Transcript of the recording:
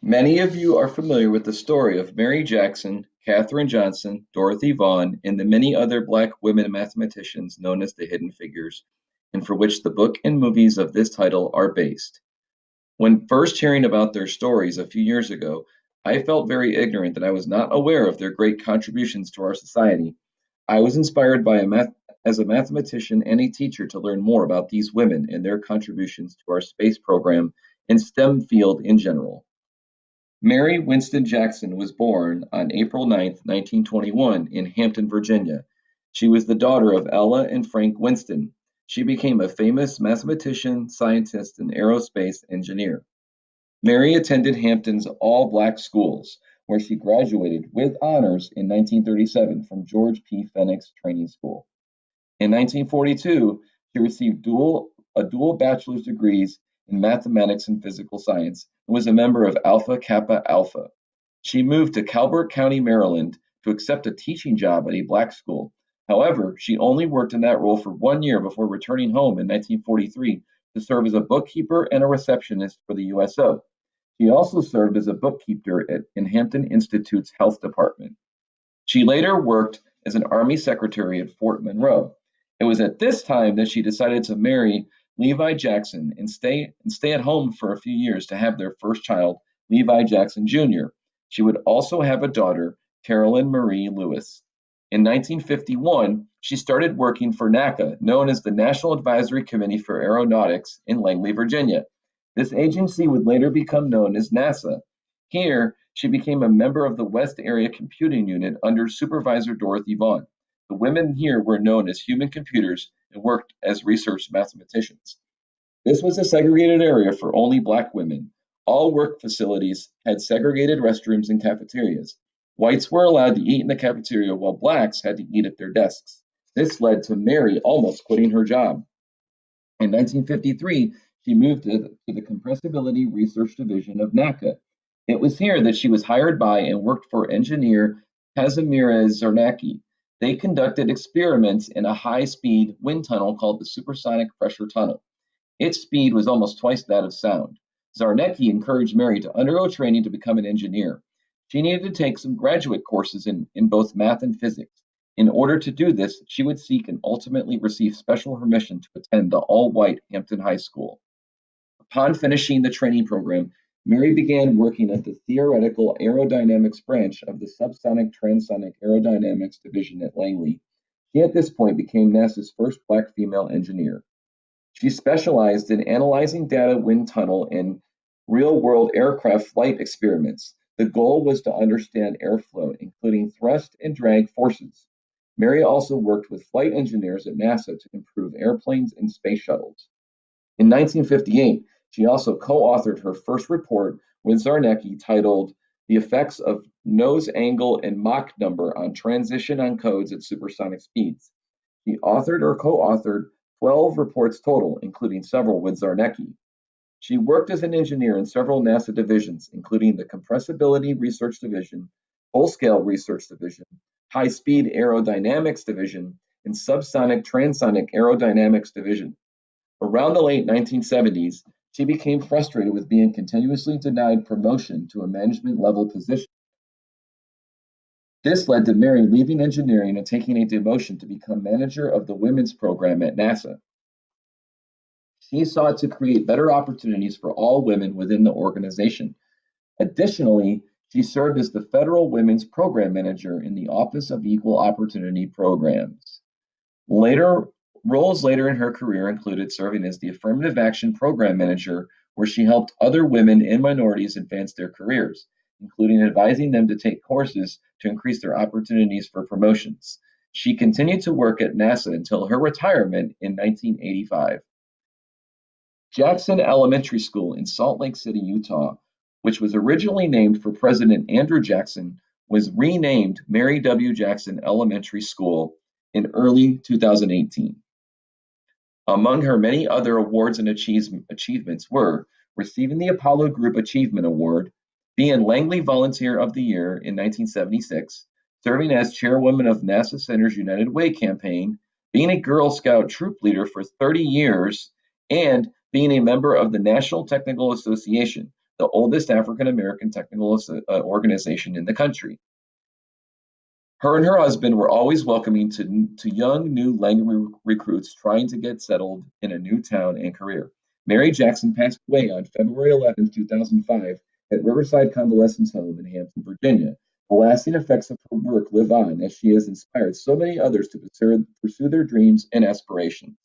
Many of you are familiar with the story of Mary Jackson, Katherine Johnson, Dorothy Vaughan, and the many other Black women mathematicians known as the Hidden Figures, and for which the book and movies of this title are based. When first hearing about their stories a few years ago, I felt very ignorant that I was not aware of their great contributions to our society. I was inspired as a mathematician and a teacher to learn more about these women and their contributions to our space program and STEM field in general. Mary Winston Jackson was born on April 9th, 1921, in Hampton, Virginia. She was the daughter of Ella and Frank Winston. She became a famous mathematician, scientist, and aerospace engineer. Mary attended Hampton's all black schools, where she graduated with honors in 1937 from George P. Phoenix Training School. In 1942, she received a dual bachelor's degrees in mathematics and physical science and was a member of Alpha Kappa Alpha. She moved to Calvert County, Maryland to accept a teaching job at a black school. However, she only worked in that role for 1 year before returning home in 1943 to serve as a bookkeeper and a receptionist for the USO. She also served as a bookkeeper in Hampton Institute's health department. She later worked as an Army secretary at Fort Monroe. It was at this time that she decided to marry Levi Jackson and stay at home for a few years to have their first child, Levi Jackson Jr. She would also have a daughter, Carolyn Marie Lewis. In 1951, she started working for NACA, known as the National Advisory Committee for Aeronautics, in Langley, Virginia. This agency would later become known as NASA. Here, she became a member of the West Area Computing Unit under Supervisor Dorothy Vaughan. The women here were known as human computers and worked as research mathematicians. This was a segregated area for only Black women. All work facilities had segregated restrooms and cafeterias. Whites were allowed to eat in the cafeteria while Blacks had to eat at their desks. This led to Mary almost quitting her job. In 1953, she moved to the Compressibility Research Division of NACA. It was here that she was hired by and worked for engineer Kazimierz Zarnacki. They conducted experiments in a high-speed wind tunnel called the Supersonic Pressure Tunnel. Its speed was almost twice that of sound. Zarnecki encouraged Mary to undergo training to become an engineer. She needed to take some graduate courses in both math and physics. In order to do this, she would seek and ultimately receive special permission to attend the all-white Hampton High School. Upon finishing the training program, Mary began working at the Theoretical Aerodynamics branch of the Subsonic Transonic Aerodynamics Division at Langley. She at this point became NASA's first Black female engineer. She specialized in analyzing data wind tunnel and real-world aircraft flight experiments. The goal was to understand airflow, including thrust and drag forces. Mary also worked with flight engineers at NASA to improve airplanes and space shuttles. In 1958, she also co-authored her first report with Zarnecki titled The Effects of Nose Angle and Mach Number on Transition on Codes at Supersonic Speeds. She authored or co-authored 12 reports total, including several with Zarnecki. She worked as an engineer in several NASA divisions, including the Compressibility Research Division, Full-Scale Research Division, High-Speed Aerodynamics Division, and Subsonic Transonic Aerodynamics Division. Around the late 1970s, she became frustrated with being continuously denied promotion to a management level position. This led to Mary leaving engineering and taking a demotion to become manager of the women's program at NASA. She sought to create better opportunities for all women within the organization. Additionally, she served as the Federal Women's Program Manager in the Office of Equal Opportunity Programs. Roles later in her career included serving as the Affirmative Action Program Manager, where she helped other women and minorities advance their careers, including advising them to take courses to increase their opportunities for promotions. She continued to work at NASA until her retirement in 1985. Jackson Elementary School in Salt Lake City, Utah, which was originally named for President Andrew Jackson, was renamed Mary W. Jackson Elementary School in early 2018. Among her many other awards and achievements were receiving the Apollo Group Achievement Award, being Langley Volunteer of the Year in 1976, serving as chairwoman of NASA Center's United Way campaign, being a Girl Scout troop leader for 30 years, and being a member of the National Technical Association, the oldest African American technical organization in the country. Her and her husband were always welcoming to young new Langley recruits trying to get settled in a new town and career. Mary Jackson passed away on February 11, 2005, at Riverside Convalescence Home in Hampton, Virginia. The lasting effects of her work live on as she has inspired so many others to pursue their dreams and aspirations.